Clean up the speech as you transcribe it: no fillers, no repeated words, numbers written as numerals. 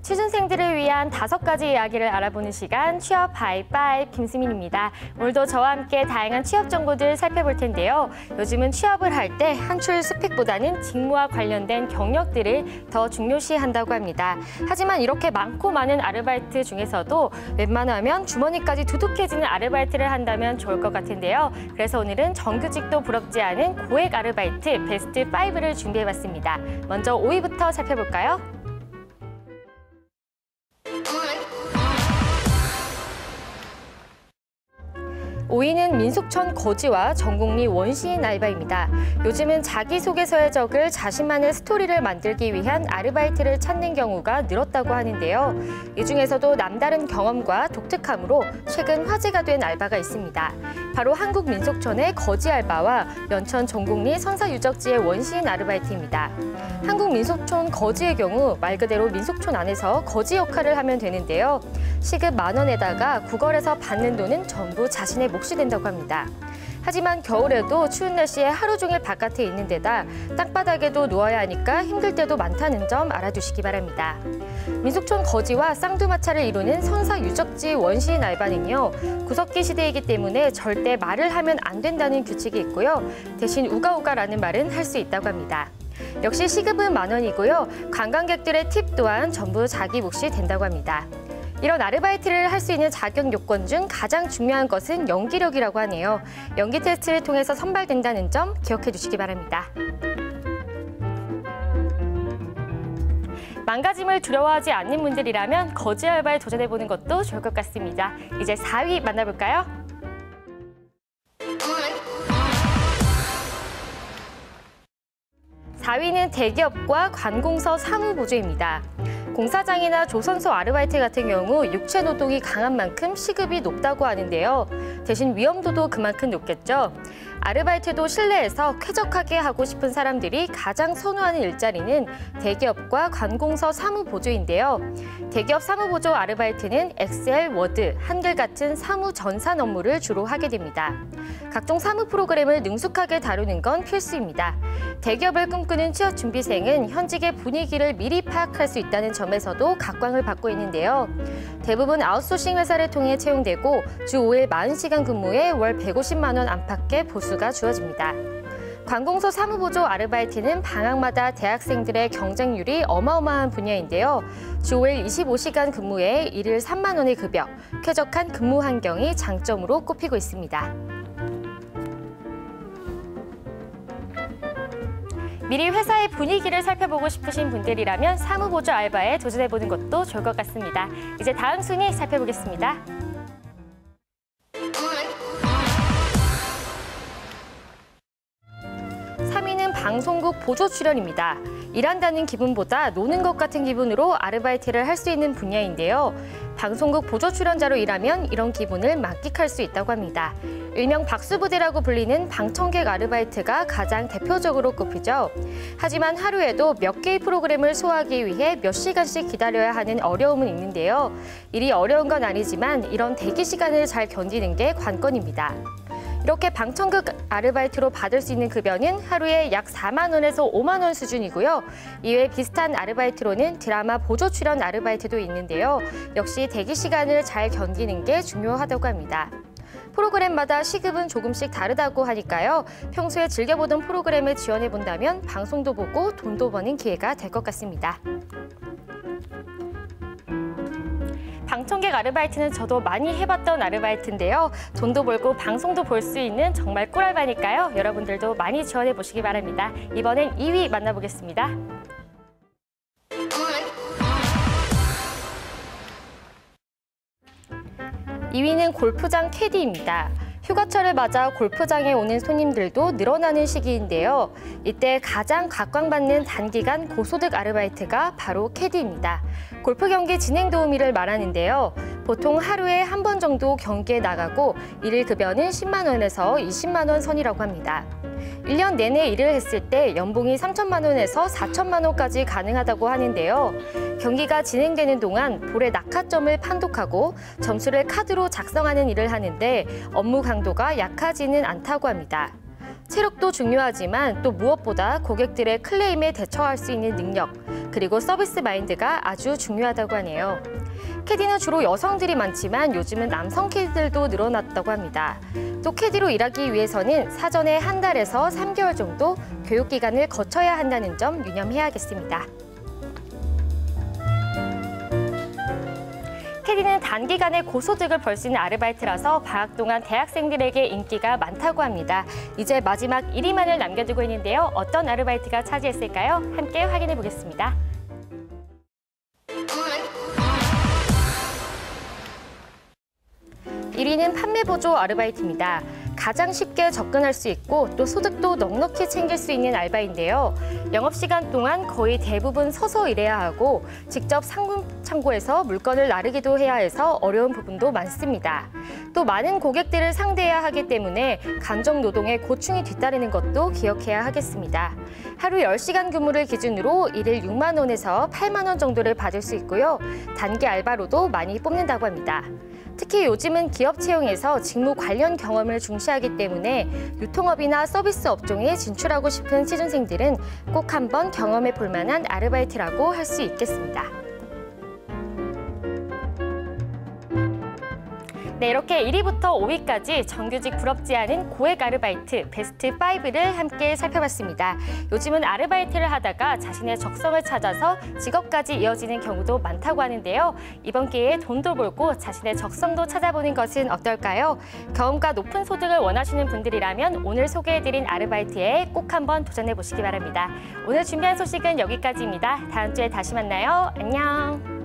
취준생들을 위한 5가지 이야기를 알아보는 시간 취업 하이파이브 김수민입니다. 오늘도 저와 함께 다양한 취업 정보들 살펴볼 텐데요. 요즘은 취업을 할 때 한출 스펙보다는 직무와 관련된 경력들을 더 중요시한다고 합니다. 하지만 이렇게 많고 많은 아르바이트 중에서도 웬만하면 주머니까지 두둑해지는 아르바이트를 한다면 좋을 것 같은데요. 그래서 오늘은 정규직도 부럽지 않은 고액 아르바이트 베스트 5를 준비해봤습니다. 먼저 5위부터 살펴볼까요? 5위는 민속촌 거지와 전국리 원시인 알바입니다. 요즘은 자기소개서에 적을 자신만의 스토리를 만들기 위한 아르바이트를 찾는 경우가 늘었다고 하는데요. 이 중에서도 남다른 경험과 독특함으로 최근 화제가 된 알바가 있습니다. 바로 한국 민속촌의 거지 알바와 연천 전국리 선사유적지의 원시인 아르바이트입니다. 한국 민속촌 거지의 경우 말 그대로 민속촌 안에서 거지 역할을 하면 되는데요. 시급 10,000원에다가 구걸에서 받는 돈은 전부 자신의 몫이 된다고 합니다. 하지만 겨울에도 추운 날씨에 하루 종일 바깥에 있는 데다 땅바닥에도 누워야 하니까 힘들 때도 많다는 점 알아두시기 바랍니다. 민속촌 거지와 쌍두마차를 이루는 선사유적지 원시인 알바는요. 구석기 시대이기 때문에 절대 말을 하면 안 된다는 규칙이 있고요. 대신 우가우가라는 말은 할 수 있다고 합니다. 역시 시급은 10,000원이고요. 관광객들의 팁 또한 전부 자기 몫이 된다고 합니다. 이런 아르바이트를 할 수 있는 자격 요건 중 가장 중요한 것은 연기력이라고 하네요. 연기 테스트를 통해서 선발된다는 점 기억해 주시기 바랍니다. 망가짐을 두려워하지 않는 분들이라면 거지 알바에 도전해보는 것도 좋을 것 같습니다. 이제 4위 만나볼까요? 4위는 대기업과 관공서 사무보조입니다. 공사장이나 조선소 아르바이트 같은 경우 육체 노동이 강한 만큼 시급이 높다고 하는데요. 대신 위험도도 그만큼 높겠죠. 아르바이트도 실내에서 쾌적하게 하고 싶은 사람들이 가장 선호하는 일자리는 대기업과 관공서 사무보조인데요. 대기업 사무보조 아르바이트는 엑셀, 워드, 한글 같은 사무 전산 업무를 주로 하게 됩니다. 각종 사무 프로그램을 능숙하게 다루는 건 필수입니다. 대기업을 꿈꾸는 취업 준비생은 현직의 분위기를 미리 파악할 수 있다는 점에서도 각광을 받고 있는데요. 대부분 아웃소싱 회사를 통해 채용되고 주 5일 40시간 근무에 월 150만 원 안팎의 보수가 주어집니다. 관공서 사무보조 아르바이트는 방학마다 대학생들의 경쟁률이 어마어마한 분야인데요. 주 5일 25시간 근무에 일일 3만 원의 급여, 쾌적한 근무 환경이 장점으로 꼽히고 있습니다. 미리 회사의 분위기를 살펴보고 싶으신 분들이라면 사무보조 알바에 도전해보는 것도 좋을 것 같습니다. 이제 다음 순위 살펴보겠습니다. 3위는 방송국 보조 출연입니다. 일한다는 기분보다 노는 것 같은 기분으로 아르바이트를 할 수 있는 분야인데요. 방송국 보조 출연자로 일하면 이런 기분을 만끽할 수 있다고 합니다. 일명 박수부대라고 불리는 방청객 아르바이트가 가장 대표적으로 꼽히죠. 하지만 하루에도 몇 개의 프로그램을 소화하기 위해 몇 시간씩 기다려야 하는 어려움은 있는데요. 일이 어려운 건 아니지만 이런 대기 시간을 잘 견디는 게 관건입니다. 이렇게 방청객 아르바이트로 받을 수 있는 급여는 하루에 약 4만 원에서 5만 원 수준이고요. 이외 비슷한 아르바이트로는 드라마 보조 출연 아르바이트도 있는데요. 역시 대기 시간을 잘 견디는 게 중요하다고 합니다. 프로그램마다 시급은 조금씩 다르다고 하니까요. 평소에 즐겨보던 프로그램에 지원해본다면 방송도 보고 돈도 버는 기회가 될 것 같습니다. 방청객 아르바이트는 저도 많이 해봤던 아르바이트인데요. 돈도 벌고 방송도 볼 수 있는 정말 꿀알바니까요. 여러분들도 많이 지원해보시기 바랍니다. 이번엔 2위 만나보겠습니다. 2위는 골프장 캐디입니다. 휴가철을 맞아 골프장에 오는 손님들도 늘어나는 시기인데요. 이때 가장 각광받는 단기간 고소득 아르바이트가 바로 캐디입니다. 골프 경기 진행 도우미를 말하는데요. 보통 하루에 한 번 정도 경기에 나가고 일일 급여는 10만 원에서 20만 원 선이라고 합니다. 1년 내내 일을 했을 때 연봉이 3천만 원에서 4천만 원까지 가능하다고 하는데요. 경기가 진행되는 동안 볼의 낙하점을 판독하고 점수를 카드로 작성하는 일을 하는데 업무 강도가 약하지는 않다고 합니다. 체력도 중요하지만 또 무엇보다 고객들의 클레임에 대처할 수 있는 능력, 그리고 서비스 마인드가 아주 중요하다고 하네요. 캐디는 주로 여성들이 많지만 요즘은 남성 캐디들도 늘어났다고 합니다. 또 캐디로 일하기 위해서는 사전에 한 달에서 3개월 정도 교육기간을 거쳐야 한다는 점 유념해야겠습니다. 캐디는 단기간에 고소득을 벌 수 있는 아르바이트라서 방학 동안 대학생들에게 인기가 많다고 합니다. 이제 마지막 1위만을 남겨두고 있는데요. 어떤 아르바이트가 차지했을까요? 함께 확인해 보겠습니다. 1위는 판매보조 아르바이트입니다. 가장 쉽게 접근할 수 있고 또 소득도 넉넉히 챙길 수 있는 알바인데요. 영업시간 동안 거의 대부분 서서 일해야 하고 직접 상품 창고에서 물건을 나르기도 해야 해서 어려운 부분도 많습니다. 또 많은 고객들을 상대해야 하기 때문에 감정노동에 고충이 뒤따르는 것도 기억해야 하겠습니다. 하루 10시간 근무를 기준으로 일일 6만 원에서 8만 원 정도를 받을 수 있고요. 단기 알바로도 많이 뽑는다고 합니다. 특히 요즘은 기업 채용에서 직무 관련 경험을 중시하기 때문에 유통업이나 서비스 업종에 진출하고 싶은 취준생들은 꼭 한번 경험해 볼 만한 아르바이트라고 할 수 있겠습니다. 네, 이렇게 1위부터 5위까지 정규직 부럽지 않은 고액 아르바이트 베스트 5를 함께 살펴봤습니다. 요즘은 아르바이트를 하다가 자신의 적성을 찾아서 직업까지 이어지는 경우도 많다고 하는데요. 이번 기회에 돈도 벌고 자신의 적성도 찾아보는 것은 어떨까요? 경험과 높은 소득을 원하시는 분들이라면 오늘 소개해드린 아르바이트에 꼭 한번 도전해 보시기 바랍니다. 오늘 준비한 소식은 여기까지입니다. 다음 주에 다시 만나요. 안녕.